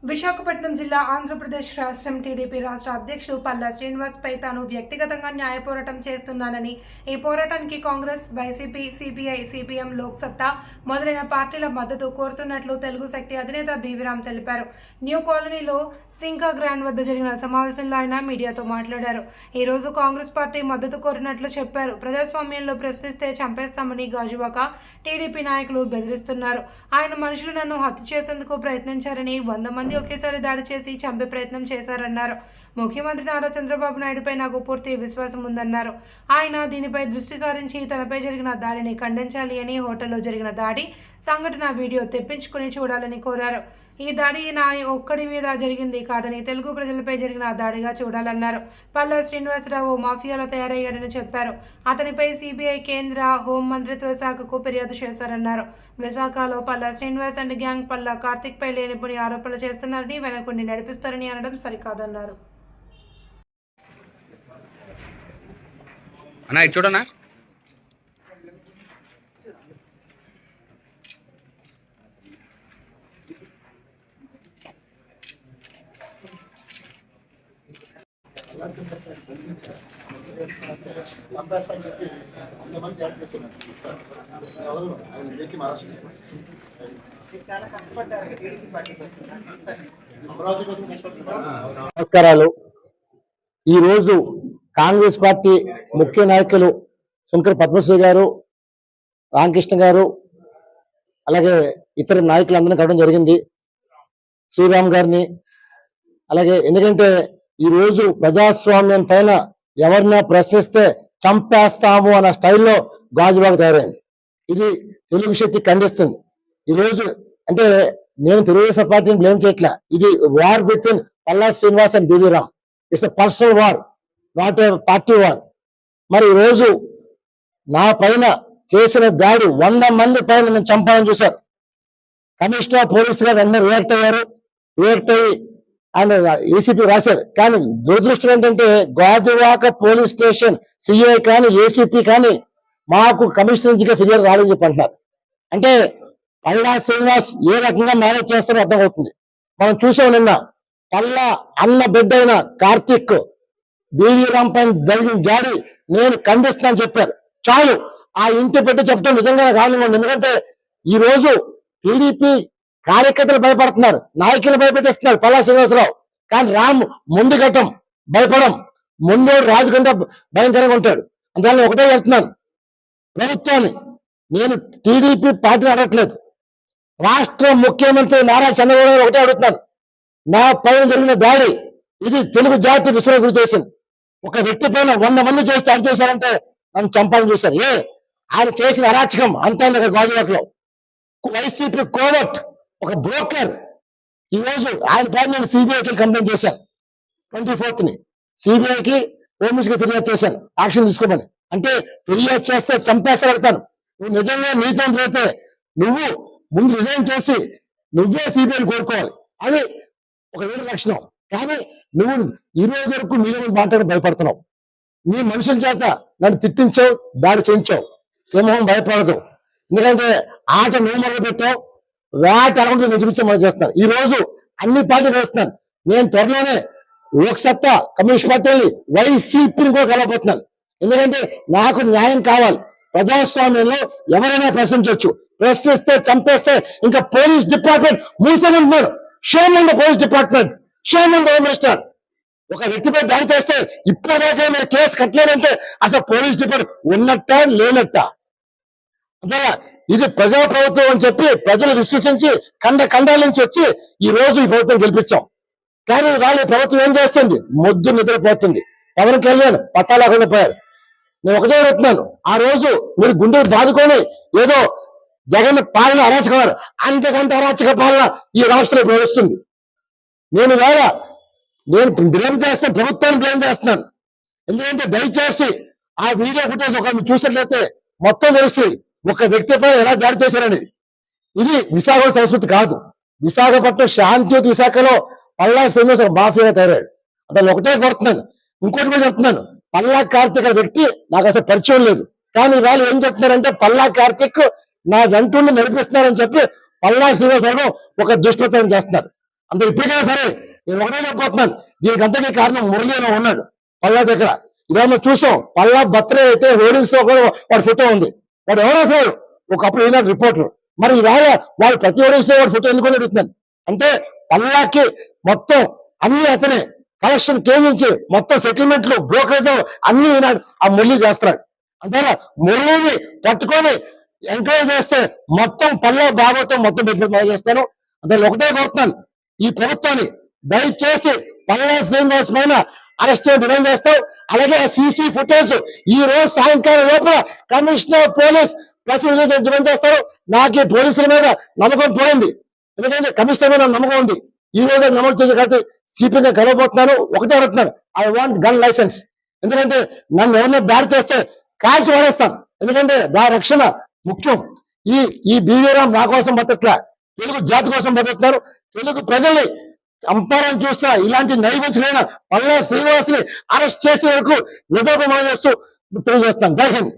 విశాఖపట్నం జిల్లా ఆంధ్రప్రదేశ్ రాష్ట్రం టీడీపీ రాష్ట్ర అధ్యక్షుడు పల్లా శ్రీనివాస్ పై తాను వ్యక్తిగతంగా న్యాయ పోరాటం చేస్తున్నానని, ఈ పోరాటానికి కాంగ్రెస్, వైసీపీ, సిపిఐ, సిపిఎం, లోక్సత్తా మొదలైన పార్టీల మద్దతు కోరుతున్నట్లు తెలుగు శక్తి అధినేత బీవీరామ్ తెలిపారు. న్యూ కాలనీలో సింకా గ్రాండ్ వద్ద జరిగిన సమావేశంలో ఆయన మీడియాతో మాట్లాడారు. ఈ రోజు కాంగ్రెస్ పార్టీ మద్దతు కోరినట్లు చెప్పారు. ప్రజాస్వామ్యంలో ప్రశ్నిస్తే చంపేస్తామని గాజువాక టీడీపీ నాయకులు బెదిరిస్తున్నారు. ఆయన మనుషులు నన్ను హత్య చేసేందుకు ప్రయత్నించారని, 100 మంది ఒకేసారి దాడి చేసి చంపే ప్రయత్నం చేశారన్నారు. ముఖ్యమంత్రి నారా చంద్రబాబు నాయుడుపై నాకు పూర్తి విశ్వాసం ఉందన్నారు. ఆయన దీనిపై దృష్టి సారించి తనపై జరిగిన దాడిని ఖండించాలి అని, హోటల్లో జరిగిన దాడి సంఘటన వీడియో తెప్పించుకుని చూడాలని కోరారు. ఈ దాడి నా ఒక్కడి మీద జరిగింది కాదని, తెలుగు ప్రజలపై జరిగిన దాడిగా చూడాలన్నారు. పల్లా శ్రీనివాసరావు మాఫియాలో తయారయ్యాడని చెప్పారు. అతనిపై సిబిఐ, కేంద్ర హోం మంత్రిత్వ శాఖకు ఫిర్యాదు చేశారన్నారు. విశాఖలో పల్లా శ్రీనివాస్ అండ్ గ్యాంగ్ పల్లా కార్తిక్ పై లేనిపోని ఆరోపణలు చేస్తున్నారని, వెనకుండి నడిపిస్తారని అనడం సరికాదన్నారు. చూడనా నమస్కారాలు. ఈరోజు కాంగ్రెస్ పార్టీ ముఖ్య నాయకులు శంకర్ పద్మశ్రీ గారు, రామకృష్ణ గారు, అలాగే ఇతర నాయకులందరినీ కలవడం జరిగింది. శ్రీరామ్ గారిని, అలాగే ఎందుకంటే ఈరోజు ప్రజాస్వామ్యం పైన ఎవరినా ప్రశ్నిస్తే చంపేస్తాము అన్న స్టైల్లో గాజువాక తయారైంది. ఇది తెలుగు శక్తి ఖండిస్తుంది. ఈరోజు అంటే నేను తెలుగుదేశం పార్టీని బ్లేమ్ చేయట్లా. ఇది war between Palla Srinivas and BV Ram. It's a personal war, not a party war. మరి ఈరోజు నా పైన చేసిన దాడి 100 మంది పైన నేను చంపాలని చూశారు. కమిషనర్ పోలీసు గారు అందరూ రియాక్ట్ అయ్యారు. రియాక్ట్ అయ్యి ఆయన ఏసీపీ రాశారు. కానీ దురదృష్టం ఏంటంటే గాజువాక పోలీస్ స్టేషన్ సిఐ కానీ, ఏసీపీ కానీ మాకు కమిషనర్ నుంచి ఫిర్యాదు రాలేదని చెప్పి అంటున్నారు. అంటే పల్లా శ్రీనివాస్ ఏ రకంగా మేనేజ్ చేస్తారో అర్థమవుతుంది. మనం చూసాం నిన్న పల్లా అన్న బిడ్డ అయిన కార్తిక్ బీవీరామ్ పైన జరిగిన జాడి నేను ఖండిస్తున్నాను చెప్పారు. చాలు, ఆ ఇంటి పెట్టి చెప్పడం నిజంగా కారణంగా ఉంది. ఎందుకంటే ఈ రోజు టీడీపీ కార్యకర్తలు భయపడుతున్నారు, నాయకులు భయపెట్టిస్తున్నారు పల్లా శ్రీనివాసరావు. కానీ రామ్ ముందు ఘట్టం భయపడం, ముందు రాజు కంటే భయంకరంగా ఉంటాడు. అందువల్ల ఒకటే చెప్తున్నాను, ప్రభుత్వాన్ని నేను టీడీపీ పార్టీ అడగట్లేదు, రాష్ట్ర ముఖ్యమంత్రి నారా చంద్రబాబు నాయుడు ఒకటే అడుగుతున్నాను. నా పైన జరిగిన దాడి ఇది తెలుగు జాతి విశ్వాసం గురి చేసింది. ఒక వ్యక్తి పైన 100 మంది చేసి దాడి చేశారంటే నన్ను చంపాలని చూశారు. ఆయన చేసిన అరాచకం అంతా గాజువాకలో. వైసీపీ కోవట్, ఒక బ్రోకర్. ఈ రోజు ఆయన పైన నేను సిబిఐకి కంప్లైంట్ చేశాను. 24th సిబిఐకి, హోమ్ మినిస్టర్కి ఫిర్యాదు చేశాను యాక్షన్ తీసుకోమని. అంటే ఫిర్యాదు చేస్తే చంపేస్తా పెడతాను. నువ్వు నిజంగా నీతో అయితే నువ్వు ముందు రిజైన్ చేసి నువ్వే సిబిఐని కోరుకోవాలి. అది ఒక వేరే లక్షణం. కానీ నువ్వు ఈ రోజు వరకు మీడియా మాట్లాడి భయపడుతున్నావు. నీ మనుషుల చేత నన్ను తిట్టించావు, దాడి చేయించావు. సింహం భయపడదు. ఎందుకంటే ఆట నువ్వు మొదలు పెట్టావు, వేట అరవై నిజమించే మొదలు చేస్తున్నారు. ఈ రోజు అన్ని పార్టీలు వేస్తున్నాను. నేను త్వరలోనే లోక్సత్తా, కమ్యూనిస్ట్ పార్టీని, వైసీపీని కూడా కలవబోతున్నాను. ఎందుకంటే నాకు న్యాయం కావాలి. ప్రజాస్వామ్యంలో ఎవరైనా ప్రశ్నించవచ్చు, ప్రశ్నిస్తే చంపేస్తే ఇంకా పోలీస్ డిపార్ట్మెంట్ మూసేమంటున్నారు. Shame on the police department, shame on the home minister. ఒక వ్యక్తిపై దాడి చేస్తే ఇప్పటిదాకా మీరు కేసు కట్టలేదంటే అసలు పోలీస్ డిపార్ట్మెంట్ ఉన్నట్ట లేనట్ట. అంటే ఇది ప్రజా ప్రభుత్వం అని చెప్పి ప్రజలు విశ్వసించి ఖండాల నుంచి వచ్చి ఈ రోజు ఈ ప్రభుత్వం గెలిపించాం. కానీ వాళ్ళు ప్రభుత్వం ఏం చేస్తుంది? మొద్దు నిద్రపోతుంది. పవన్ కళ్యాణ్ పట్టాలేకుండా పోయారు. నేను ఒకటే అడుగుతున్నాను, ఆ రోజు మీరు గుండెలు బాదుకొని ఏదో జగన్ పాలన అరాచకం, అంతకంటే అరాచక పాలన ఈ రాష్ట్రంలో ప్రవేశిస్తుంది. నేను బ్లేమ్ చేస్తాను, ప్రభుత్వాన్ని బ్లేమ్ చేస్తున్నాను. ఎందుకంటే దయచేసి ఆ వీడియో ఫుటేజ్ ఒక చూసినట్లయితే మొత్తం తెలుస్తుంది ఒక వ్యక్తిపై ఎలా దాడి చేశారనేది. ఇది విశాఖ సంస్కృతి కాదు. విశాఖపట్నం శాంతియుత విశాఖలో పల్లా శ్రీనివాస మాఫియా తయారాడు. అతను ఒకటే కొడుతున్నాను. ఇంకోటి కూడా చెప్తున్నాను, పల్లా కార్తిక్ వ్యక్తి నాకు అసలు పరిచయం లేదు. కానీ వాళ్ళు ఏం చెప్తున్నారంటే పల్లా కార్తిక్ నా వెంటుండి నడిపిస్తున్నారని చెప్పి పల్లా శ్రీనివాసరావు ఒక దుష్ప్రచారం చేస్తున్నారు. అందరు ఇప్పటికైనా సరే నేను ఒకటే చెప్పబోతున్నాను, దీనికి అంతకీ కారణం మురళి అని ఉన్నాడు పల్లా దగ్గర. ఇవాళ మనం చూసాం, పల్లా బర్త్డే అయితే హోర్డింగ్స్ లో కూడా వాడి ఫోటో ఉంది. వాడు ఎవరో అసలు ఒకప్పుడు ఈనాడు రిపోర్టర్. మరి ఇవాళ వాళ్ళు ప్రతి హోర్డింగ్స్ లో వాడి ఫోటో ఎందుకు అడుగుతున్నాను అంటే, పల్లాకి మొత్తం అన్ని అతనే కలెక్షన్ కేంద్రించి మొత్తం సెటిల్మెంట్లు బ్రోకరేజ్ అన్ని ఈనాడు ఆ మురళి చేస్తున్నాడు. అంతేనా మురళిని పట్టుకొని ఎంకరేజ్ చేస్తే మొత్తం పల్లె భాగవతం మొత్తం పెట్టుకుని చేస్తాను. అంటే ఒకటే కోరుతున్నాను, ఈ ప్రభుత్వాన్ని దయచేసి పల్లె శ్రీనివాస్ పైన అరెస్ట్ డిమాండ్ చేస్తాం. అలాగే సీసీ ఫుటేజ్ ఈ రోజు సాయంకాలం లోపల commissioner police press release demand చేస్తారు. నాకు ఈ పోలీసుల మీద నమ్మకం పోయింది, ఎందుకంటే కమిషనర్ మీద నమ్మకం ఉంది. ఈ రోజు నమోదు చేసి కాబట్టి సిపిగా గెలవబోతున్నాను. ఒకటే అడుగుతున్నాను, ఐ వాంట్ గన్ లైసెన్స్. ఎందుకంటే నన్ను ఎవరైనా దాడి చేస్తే కాల్చి వాడేస్తాను, ఎందుకంటే నా రక్షణ ముఖ్యం. ఈ బీవీరామ్ నా కోసం బతట్లా, తెలుగు జాతి కోసం బతుకుతున్నారు. తెలుగు ప్రజల్ని చంపాలని చూస్తున్నా ఇలాంటి నైపుణ్యులైన పల్లా శ్రీనివాస్ ని అరెస్ట్ చేసే వరకు నిరోధం చేస్తూ తెలియజేస్తాను. జై హింద్.